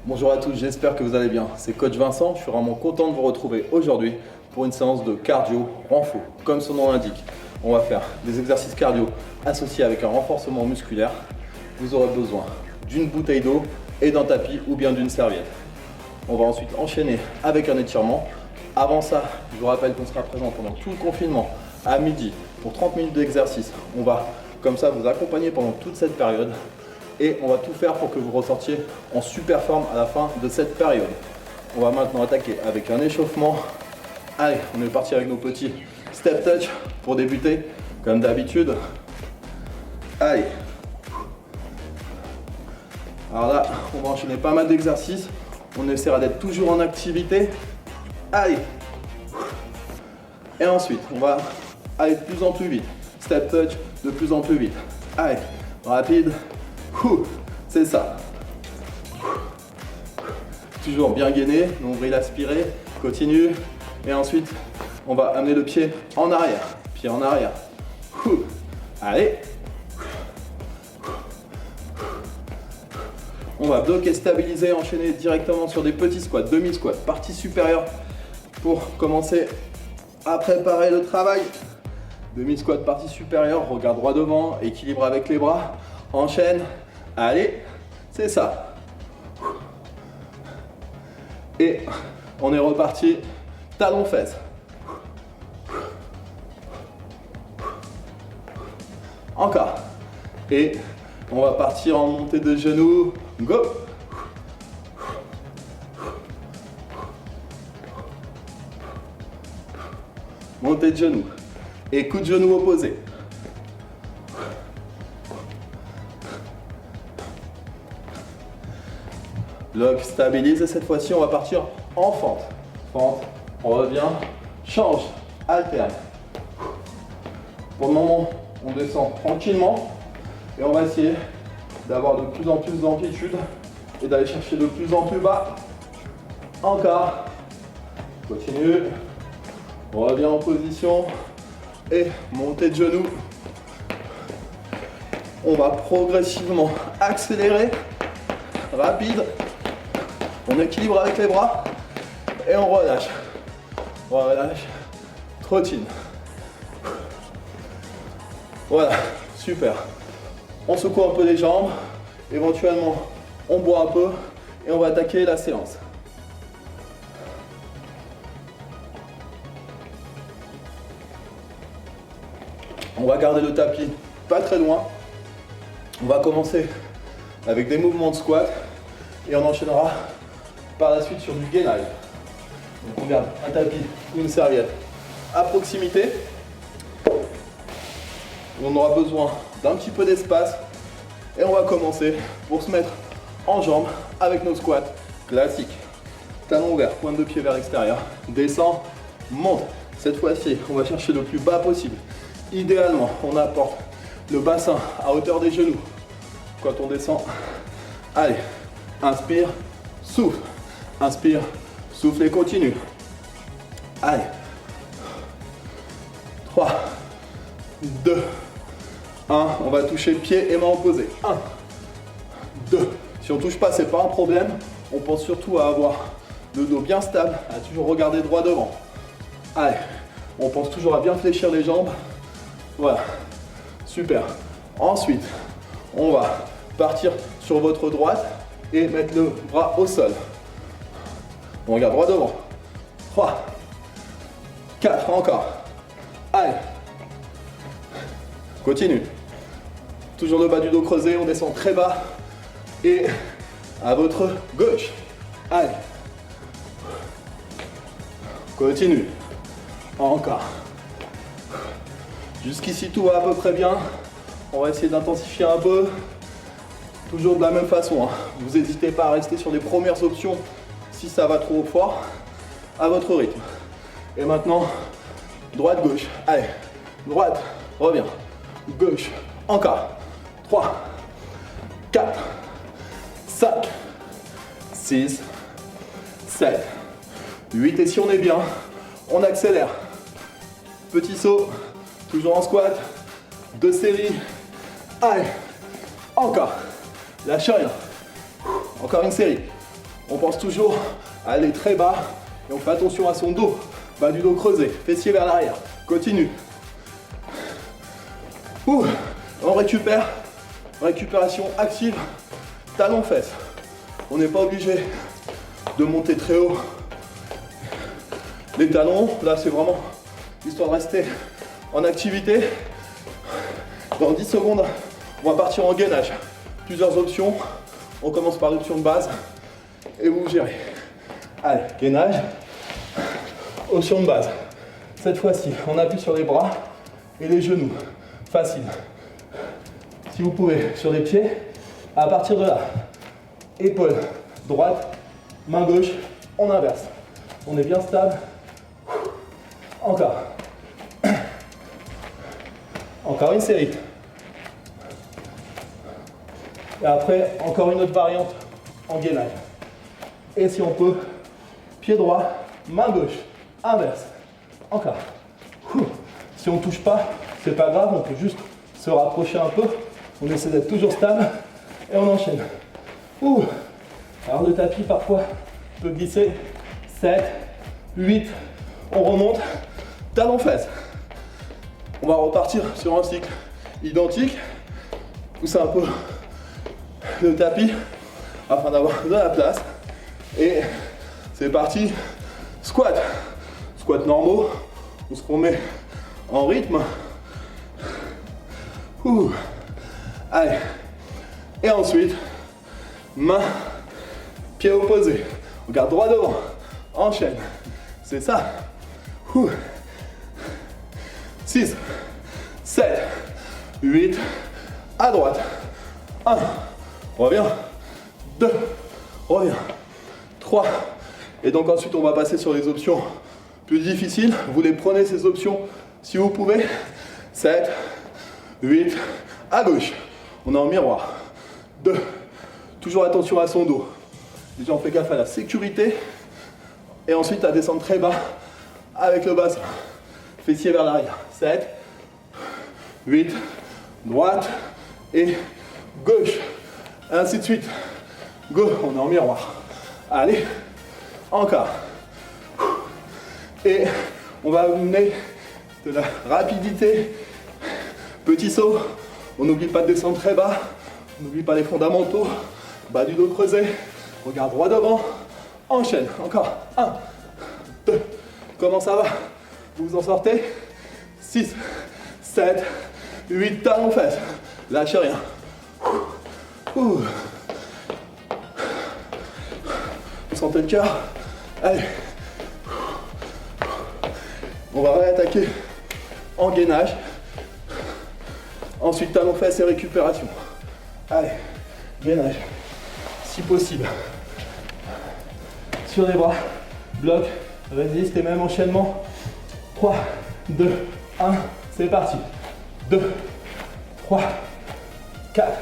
Bonjour à tous, j'espère que vous allez bien. C'est Coach Vincent, je suis vraiment content de vous retrouver aujourd'hui pour une séance de cardio renfo. Comme son nom l'indique, on va faire des exercices cardio associés avec un renforcement musculaire. Vous aurez besoin d'une bouteille d'eau et d'un tapis ou bien d'une serviette. On va ensuite enchaîner avec un étirement. Avant ça, je vous rappelle qu'on sera présent pendant tout le confinement à midi pour 30 minutes d'exercice. On va comme ça vous accompagner pendant toute cette période. Et on va tout faire pour que vous ressortiez en super forme à la fin de cette période. On va maintenant attaquer avec un échauffement. Allez, on est parti avec nos petits step touch pour débuter, comme d'habitude. Allez. Alors là, on va enchaîner pas mal d'exercices. On essaiera d'être toujours en activité. Allez. Et ensuite, on va aller de plus en plus vite. Step touch de plus en plus vite. Allez, rapide. C'est ça. Toujours bien gainé, nombril aspiré, continue. Et ensuite, on va amener le pied en arrière. Pied en arrière. Allez. On va bloquer, stabiliser, enchaîner directement sur des petits squats, demi-squats, partie supérieure pour commencer à préparer le travail. Demi-squat, partie supérieure, regard droit devant, équilibre avec les bras, enchaîne. Allez, c'est ça. Et on est reparti, talon-fesse. Encore. Et on va partir en montée de genoux. Go. Montée de genoux. Et coup de genou opposé. Lock, stabilise et cette fois-ci on va partir en fente. Fente, on revient, change, alterne. Pour le moment, on descend tranquillement et on va essayer d'avoir de plus en plus d'amplitude et d'aller chercher de plus en plus bas. Encore. Continue. On revient en position et montée de genoux. On va progressivement accélérer, rapide. On équilibre avec les bras et on relâche. Relâche. Trottine. Voilà, super. On secoue un peu les jambes. Éventuellement, on boit un peu et on va attaquer la séance. On va garder le tapis pas très loin. On va commencer avec des mouvements de squat et on enchaînera par la suite sur du gainage. Donc on garde un tapis ou une serviette à proximité. On aura besoin d'un petit peu d'espace et on va commencer pour se mettre en jambes avec nos squats classiques. Talon ouvert, pointe de pied vers l'extérieur, descend, monte. Cette fois-ci, on va chercher le plus bas possible. Idéalement, on apporte le bassin à hauteur des genoux. Quand on descend, allez, inspire, souffle. Inspire, souffle et continue. Allez. 3, 2, 1. On va toucher pied et main opposées. 1, 2. Si on ne touche pas, ce n'est pas un problème. On pense surtout à avoir le dos bien stable, à toujours regarder droit devant. Allez. On pense toujours à bien fléchir les jambes. Voilà. Super. Ensuite, on va partir sur votre droite et mettre le bras au sol. On regarde droit devant. 3, 4, encore. Allez. Continue. Toujours le bas du dos creusé, on descend très bas. Et à votre gauche. Allez. Continue. Encore. Jusqu'ici, tout va à peu près bien. On va essayer d'intensifier un peu. Toujours de la même façon. Hein. Vous n'hésitez pas à rester sur les premières options si ça va trop fort, à votre rythme. Et maintenant, droite-gauche. Allez, droite, reviens. Gauche, encore. 3, 4, 5, 6, 7, 8. Et si on est bien, on accélère. Petit saut, toujours en squat. 2 séries. Allez, encore. Lâche rien. Encore une série. On pense toujours à aller très bas et on fait attention à son dos. Bas du dos creusé, fessier vers l'arrière. Continue. On récupère. Récupération active. Talon fesses. On n'est pas obligé de monter très haut. Les talons, là c'est vraiment histoire de rester en activité. Dans 10 secondes, on va partir en gainage. Plusieurs options. On commence par l'option de base et vous gérez. Allez, gainage. Option de base. Cette fois-ci, on appuie sur les bras et les genoux. Facile. Si vous pouvez, sur les pieds, à partir de là, épaule droite, main gauche, on inverse. On est bien stable. Encore. Encore une série. Et après, encore une autre variante en gainage. Et si on peut, pied droit, main gauche, inverse. Encore. Si on ne touche pas, c'est pas grave, on peut juste se rapprocher un peu. On essaie d'être toujours stable et on enchaîne. Alors le tapis parfois peut glisser. 7, 8, on remonte. Talon fesses. On va repartir sur un cycle identique. Pousser un peu le tapis afin d'avoir de la place. Et c'est parti. Squat. Squat normaux. On se remet en rythme. Allez. Et ensuite, main, pied opposé. Regarde droit devant. Enchaîne. C'est ça. 6, 7, 8, à droite. 1, reviens. 2, reviens. 3. Et donc ensuite, on va passer sur les options plus difficiles. Vous les prenez ces options si vous pouvez. 7, 8, à gauche. On est en miroir. 2. Toujours attention à son dos. Déjà, on fait gaffe à la sécurité. Et ensuite, à descendre très bas avec le bassin. Fessier vers l'arrière. 7, 8, droite et gauche. Ainsi de suite. Go, on est en miroir. Allez, encore. Et on va amener de la rapidité. Petit saut. On n'oublie pas de descendre très bas. On n'oublie pas les fondamentaux. Bas du dos creusé. Regarde droit devant. Enchaîne. Encore. 1, 2. Comment ça va? Vous vous en sortez? 6, 7, 8. Talons fesses. Lâchez rien. Vous sentez le cœur? Allez. On va réattaquer en gainage. Ensuite, talons fesses et récupération. Allez, gainage. Si possible. Sur les bras. Bloc. Résiste et même enchaînement. 3, 2, 1. C'est parti. 2, 3, 4,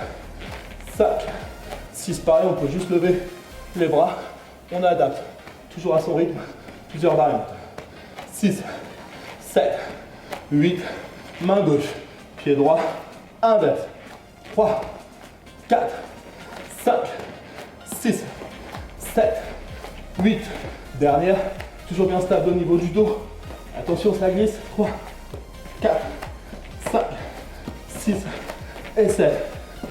5, 6. Pareil, on peut juste lever les bras. On adapte. Toujours à son rythme. Plusieurs variantes. 6, 7, 8. Main gauche. Pied droit. Inverse. 3, 4, 5, 6, 7, 8. Dernière. Toujours bien stable au niveau du dos. Attention, ça glisse. 3, 4, 5, 6 et 7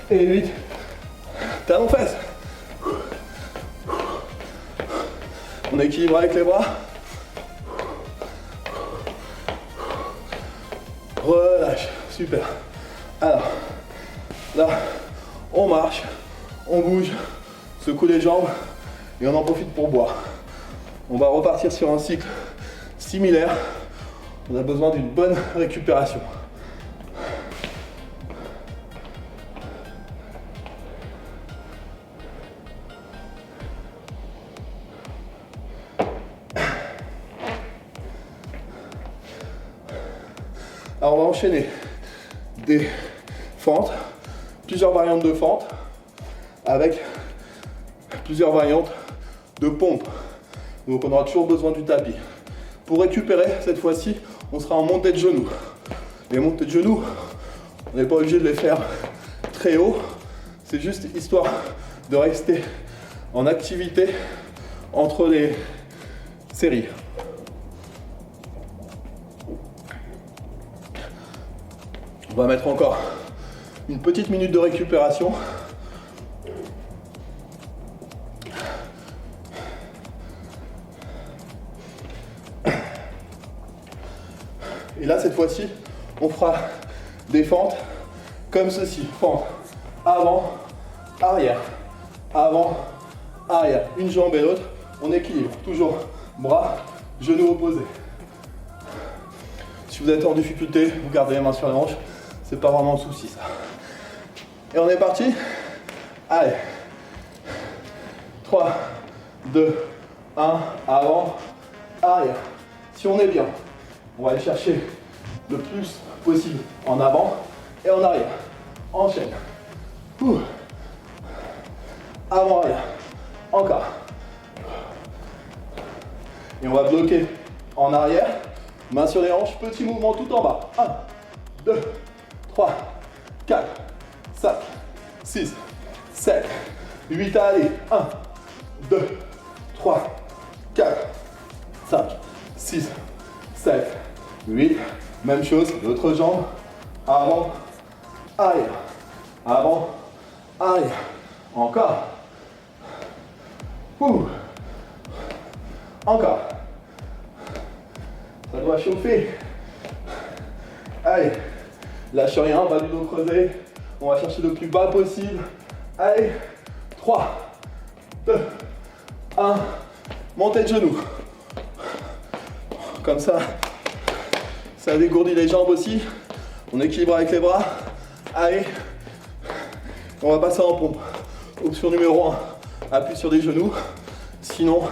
et 8. Talons fesses. On équilibre avec les bras. Relâche. Super. Alors, là, on marche, on bouge, secoue les jambes et on en profite pour boire. On va repartir sur un cycle similaire. On a besoin d'une bonne récupération. Alors on va enchaîner des fentes, plusieurs variantes de fentes avec plusieurs variantes de pompes. Donc on aura toujours besoin du tapis. Pour récupérer, cette fois-ci, on sera en montée de genoux. Les montées de genoux, on n'est pas obligé de les faire très haut. C'est juste histoire de rester en activité entre les séries. On va mettre encore une petite minute de récupération. Et là, cette fois-ci, on fera des fentes comme ceci. Fente avant, arrière, avant, arrière. Une jambe et l'autre. On équilibre. Toujours bras, genoux opposés. Si vous êtes en difficulté, vous gardez les mains sur les hanches. C'est pas vraiment un souci, ça. Et on est parti. Allez. 3, 2, 1. Avant, arrière. Si on est bien, on va aller chercher le plus possible en avant et en arrière. Enchaîne. Avant, arrière. Encore. Et on va bloquer en arrière. Main sur les hanches. Petit mouvement tout en bas. 1, 2, 3, 4, 5, 6, 7, 8. Allez. 1, 2, 3, 4, 5, 6, 7, 8. Même chose, l'autre jambe. Avant, arrière. Avant, arrière. Encore. Encore. Ça doit chauffer. Allez. Lâche rien, on va du dos creusé. On va chercher le plus bas possible. Allez. 3, 2, 1. Montée de genoux. Comme ça, ça dégourdit les jambes aussi. On équilibre avec les bras. Allez. On va passer en pompe. Option numéro 1. Appuie sur des genoux. Sinon,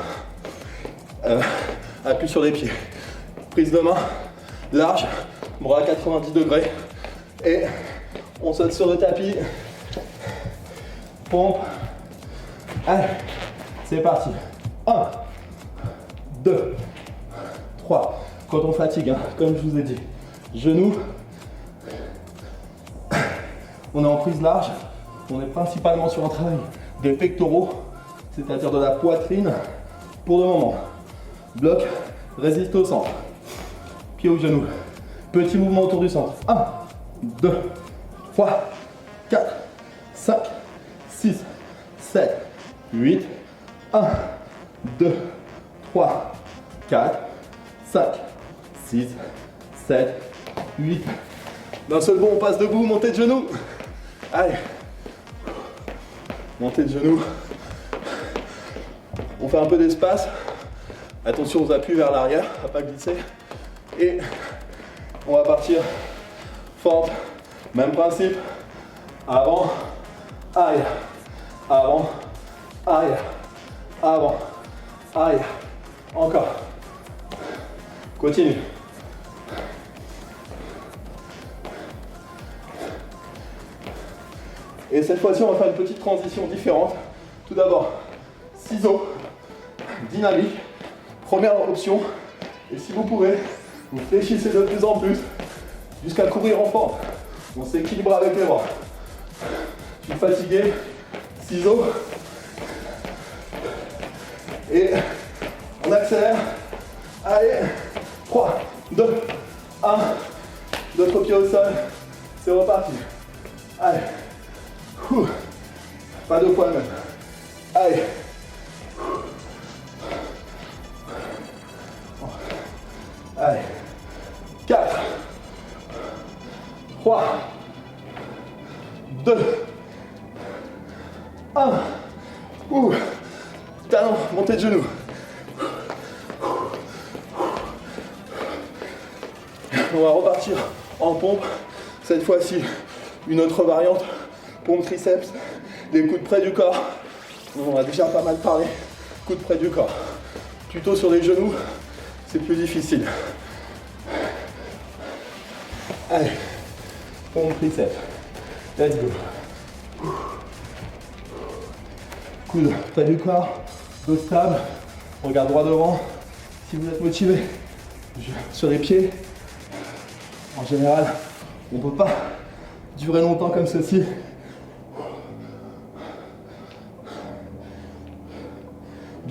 appuie sur les pieds. Prise de main large. Bras à 90 degrés. Et on saute sur le tapis. Pompe. Allez. C'est parti. 1, 2, 3. Quand on fatigue, hein, comme je vous ai dit. Genoux. On est en prise large. On est principalement sur un travail des pectoraux, c'est-à-dire de la poitrine pour le moment. Bloc, résiste au centre. Pied au genou. Petit mouvement autour du centre. 1, 2, 3, 4, 5, 6, 7, 8. 1, 2, 3, 4, 5, 6, 7, 8. D'un seul bond, on passe debout, montée de genoux. Allez. Montée de genoux. On fait un peu d'espace. Attention aux appuis vers l'arrière, à pas glisser. Et on va partir fente. Même principe. Avant, arrière. Avant, arrière. Avant, arrière. Encore. Continue. Et cette fois-ci, on va faire une petite transition différente. Tout d'abord, ciseaux, dynamique. Première option. Et si vous pouvez, vous fléchissez de plus en plus jusqu'à courir en forme. On s'équilibre avec les bras. Je suis fatigué. Ciseaux. Et on accélère. Allez. 3, 2, 1. L'autre pied au sol. C'est reparti. Allez. Pas deux fois le même. Allez. Allez. 4, 3, 2, 1. Talon, montée de genoux. On va repartir en pompe. Cette fois-ci, une autre variante. Pompe triceps, des coudes près du corps. On a déjà pas mal parlé. Coudes près du corps. Plutôt sur les genoux, c'est plus difficile. Allez, pompe triceps. Let's go. Coudes près du corps, dos stable. Regarde droit devant. Si vous êtes motivé, sur les pieds. En général, on ne peut pas durer longtemps comme ceci.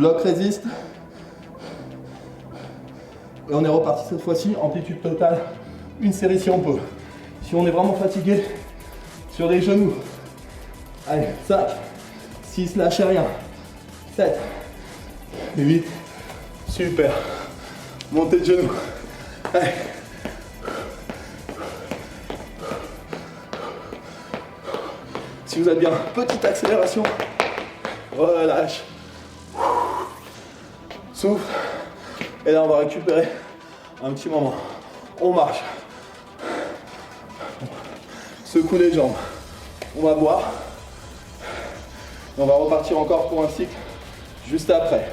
Bloc résiste. Et on est reparti cette fois-ci, amplitude totale, une série si on peut. Si on est vraiment fatigué, sur les genoux. Allez, 5, 6, lâchez rien. 7, 8, super. Montez de genoux. Allez. Si vous êtes bien, petite accélération. Relâche. Souffle. Et là, on va récupérer un petit moment. On marche. Secoue les jambes. On va boire. Et on va repartir encore pour un cycle juste après.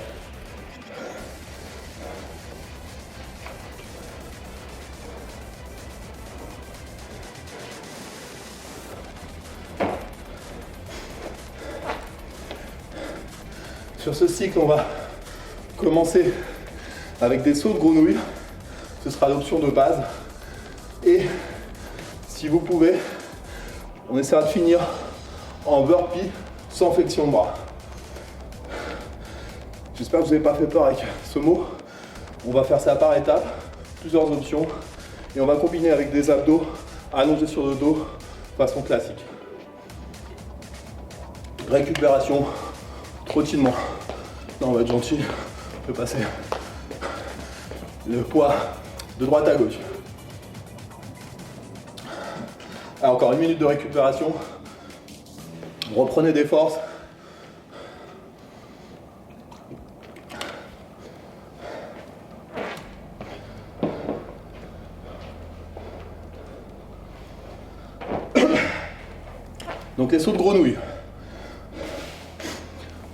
Sur ce cycle, on va commencer avec des sauts de grenouille. Ce sera l'option de base. Et si vous pouvez, on essaiera de finir en burpee sans flexion de bras. J'espère que vous n'avez pas fait peur avec ce mot. On va faire ça par étapes, plusieurs options. Et on va combiner avec des abdos allongés sur le dos, façon classique. Récupération, trottinement. Là, on va être gentil, on peut passer le poids de droite à gauche. Alors, encore une minute de récupération. Reprenez des forces. Donc les sauts de grenouille.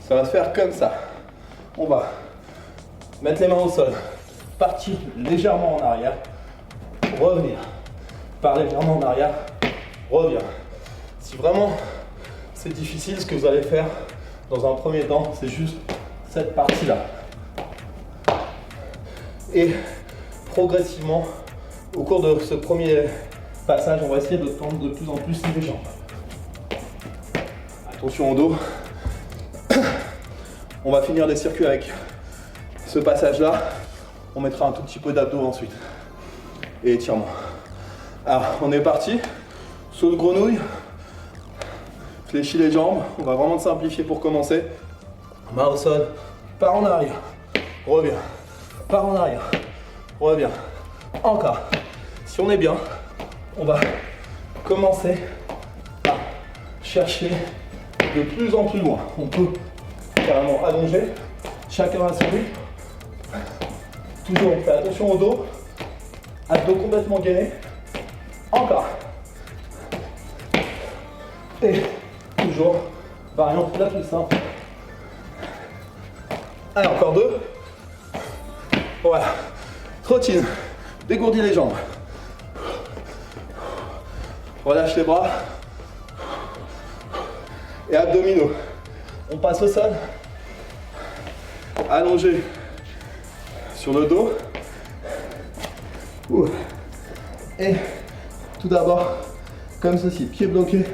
Ça va se faire comme ça. On va mettre les mains au sol, partir légèrement en arrière, revenir, par légèrement en arrière, reviens. Si vraiment c'est difficile, ce que vous allez faire dans un premier temps, c'est juste cette partie-là. Et progressivement, au cours de ce premier passage, on va essayer de tendre de plus en plus les jambes. Attention au dos. On va finir les circuits avec ce passage-là. On mettra un tout petit peu d'abdos ensuite. Et étirement. Alors, on est parti. Saut de grenouille. Fléchis les jambes. On va vraiment simplifier pour commencer. Main au sol. Pars en arrière. Reviens. Pars en arrière. Reviens. Encore. Si on est bien, on va commencer à chercher de plus en plus loin. On peut carrément allonger. Chacun à son rythme. Toujours, on fait attention au dos. Abdos complètement gainés. Encore. Et toujours, variante la plus simple. Allez, encore deux. Voilà. Trottine. Dégourdis les jambes. Relâche les bras. Et abdominaux. On passe au sol. Allongé sur le dos. Et tout d'abord, comme ceci, pied bloqué,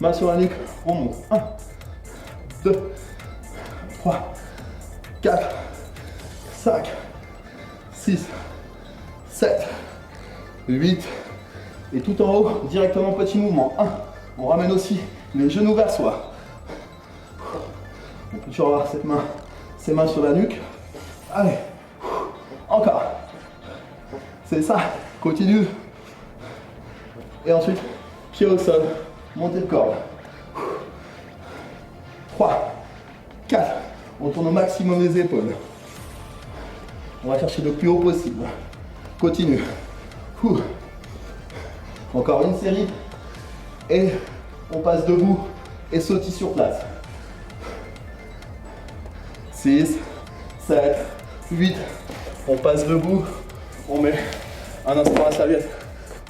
main sur la nuque, on monte. 1, 2, 3, 4, 5, 6, 7, 8. Et tout en haut, directement petit mouvement. 1. On ramène aussi les genoux vers soi. On peut toujours avoir ses mains sur la nuque. Allez. Encore. C'est ça. Continue. Et ensuite, pied au sol. Montez le corps. 3, 4. On tourne au maximum les épaules. On va chercher le plus haut possible. Continue. Encore une série. Et on passe debout et sautille sur place. 6, 7, 8. On passe debout. On met un instant la serviette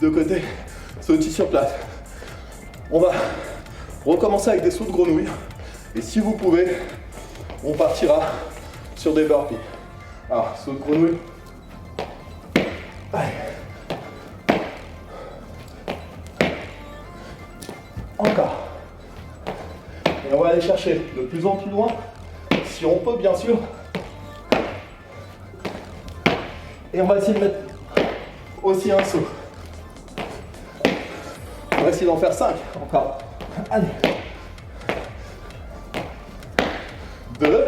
de côté. Sautille sur place. On va recommencer avec des sauts de grenouille. Et si vous pouvez, on partira sur des burpees. Alors, saut de grenouille. Allez. Encore. Et on va aller chercher de plus en plus loin, si on peut bien sûr, Et on va essayer de mettre aussi un saut. On va essayer d'en faire 5. Encore. Allez. 2,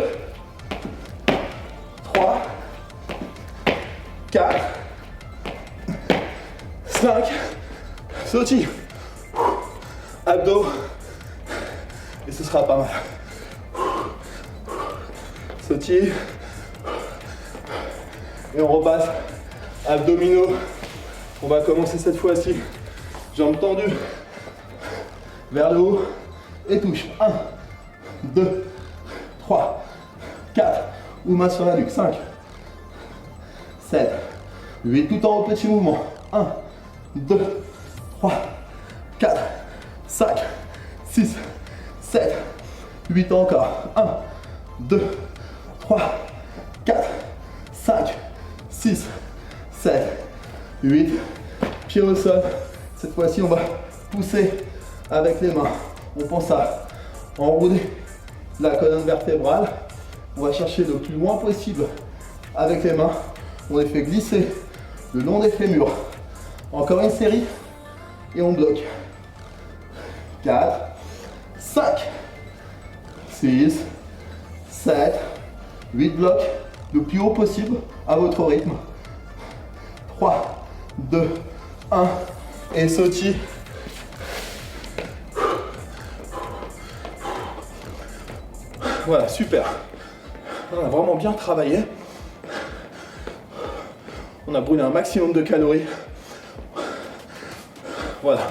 3, 4, 5, sautille, abdos, et ce sera pas mal. Sautille, et on repasse, abdominaux. On va commencer cette fois-ci, jambes tendues, vers le haut, et touche. 1, 2, 3, 4, ou main sur la nuque, 5, 7, 8, tout en haut, petit mouvement. 1, 2, 3, 4, 5, 6, 7, 8 encore. 1, 2, 3, 4, 5, 6, 7, 8. Pied au sol. Cette fois-ci, on va pousser avec les mains. On pense à enrouler la colonne vertébrale. On va chercher le plus loin possible avec les mains. On les fait glisser le long des fémurs. Encore une série et on bloque. 4, 5, 6, 7, 8 blocs le plus haut possible à votre rythme. 3, 2, 1 et sautille. Voilà, super. On a vraiment bien travaillé. On a brûlé un maximum de calories. Voilà,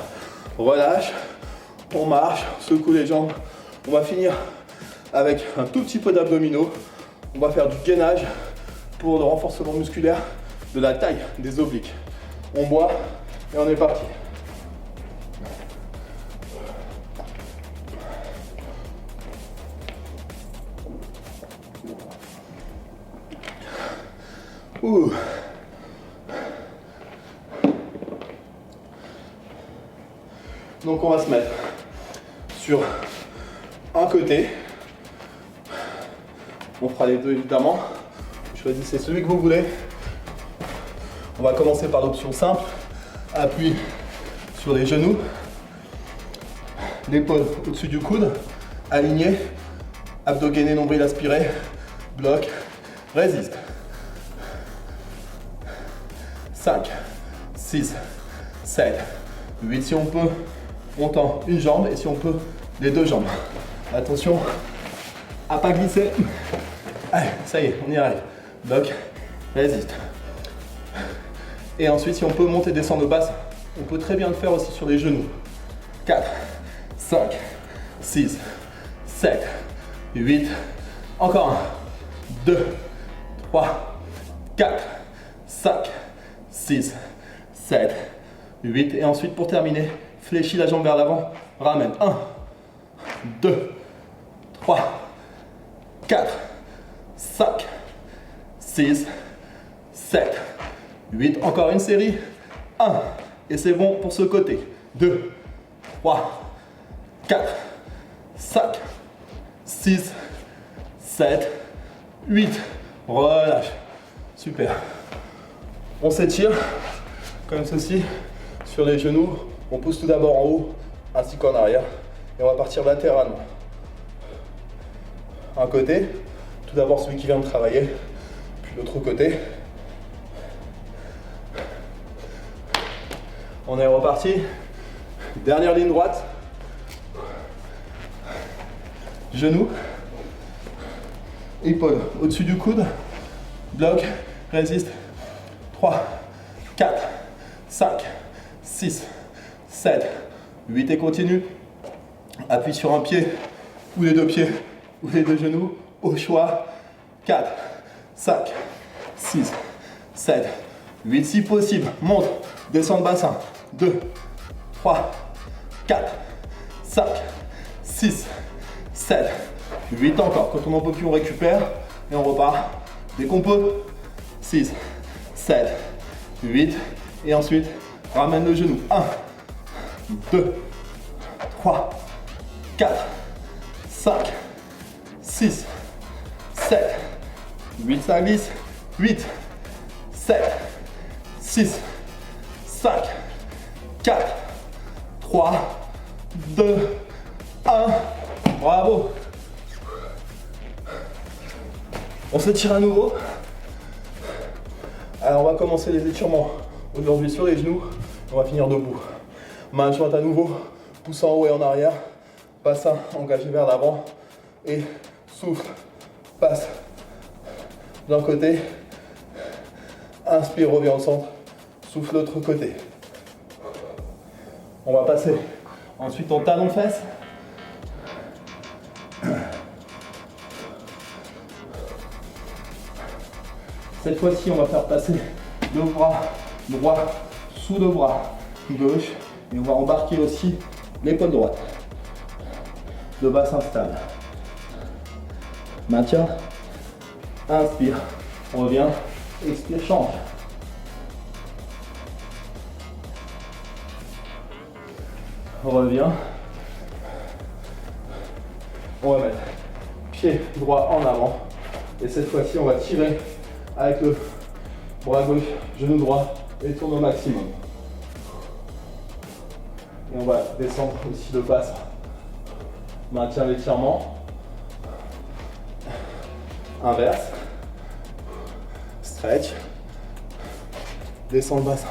relâche, on marche, on secoue les jambes. On va finir avec un tout petit peu d'abdominaux. On va faire du gainage pour le renforcement musculaire de la taille des obliques. On boit et on est parti. Ouh. Donc on va se mettre sur un côté. On fera les deux évidemment. Choisissez celui que vous voulez. On va commencer par l'option simple. Appui sur les genoux. L'épaule au-dessus du coude. Aligné. Abdos gainés, nombril aspiré. Bloc. Résiste. 5, 6, 7, 8. Si on peut, on tend une jambe et si on peut, les deux jambes. Attention à pas glisser. Allez, ça y est, on y arrive. Bloc, résiste. Et ensuite, si on peut monter, descendre au bassin, on peut très bien le faire aussi sur les genoux. 4, 5, 6, 7, 8. Encore 1, 2, 3, 4, 5, 6, 7, 8. Et ensuite, pour terminer, fléchis la jambe vers l'avant. Ramène. 1, 2, 3, 4, 5, 6, 7, 8. Encore une série. 1. Et c'est bon pour ce côté. 2, 3, 4, 5, 6, 7, 8. Relâche. Super. On s'étire comme ceci sur les genoux. On pousse tout d'abord en haut ainsi qu'en arrière. Et on va partir latéralement. Un côté, tout d'abord celui qui vient de travailler, puis l'autre côté. On est reparti. Dernière ligne droite. Genou. Épaule au-dessus du coude. Bloc. Résiste. 3, 4, 5, 6, 7, 8 et continue. Appuie sur un pied, ou les deux pieds, ou les deux genoux, au choix. 4, 5, 6, 7, 8 si possible. Monte, descends le bassin. 2, 3, 4, 5, 6, 7, 8 encore. Quand on n'en peut plus, on récupère et on repart. Dès qu'on peut. 6, 7, 8. Et ensuite, ramène le genou. 1, 2, 3, 4, 5, 6, 7, 8. Ça glisse. 8, 7, 6, 5, 4, 3, 2, 1. Bravo. On s'étire à nouveau. Alors on va commencer les étirements aujourd'hui sur les genoux. On va finir debout. Main jointe à nouveau. Pouce en haut et en arrière. Bassin engagé vers l'avant. Et souffle. Passe d'un côté. Inspire, reviens au centre. Souffle de l'autre côté. On va passer ensuite en talon-fesse. Cette fois-ci, on va faire passer le bras droit sous le bras gauche. Et on va embarquer aussi l'épaule droite. Le bassin stable. Maintien. Inspire. Revient. Expire, change. Revient. On va mettre pied droit en avant. Et cette fois-ci, on va tirer avec le bras gauche, genou droit et tourne au maximum. Et on va descendre aussi le bassin. Maintien l'étirement. Inverse. Stretch. Descend le bassin.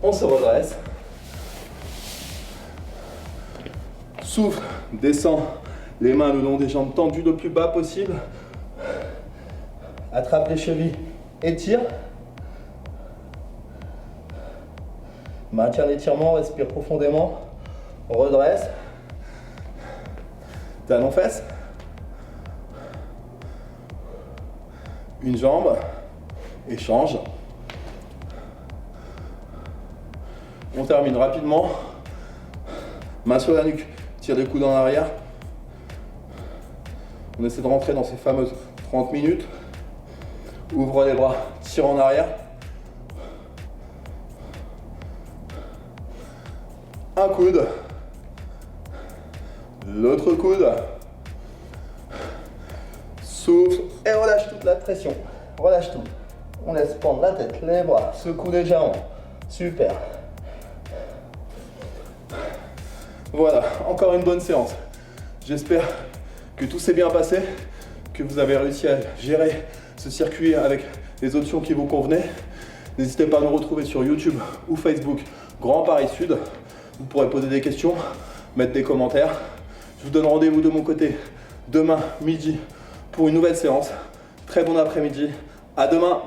On se redresse. Souffle, descend les mains le long des jambes tendues le plus bas possible. Attrape les chevilles, étire. Maintient l'étirement, respire profondément. Redresse. Talon fesse. Une jambe. Échange. On termine rapidement. Main sur la nuque. Tire les coudes en arrière. On essaie de rentrer dans ces fameuses 30 minutes. Ouvre les bras, tire en arrière. Un coude. L'autre coude. Souffle et relâche toute la pression. Relâche tout. On laisse pendre la tête, les bras, secoue légèrement. Super. Voilà, encore une bonne séance. J'espère que tout s'est bien passé, que vous avez réussi à gérer ce circuit avec les options qui vous convenaient. N'hésitez pas à nous retrouver sur YouTube ou Facebook, Grand Paris Sud. Vous pourrez poser des questions, mettre des commentaires. Je vous donne rendez-vous de mon côté demain midi pour une nouvelle séance. Très bon après-midi. À demain.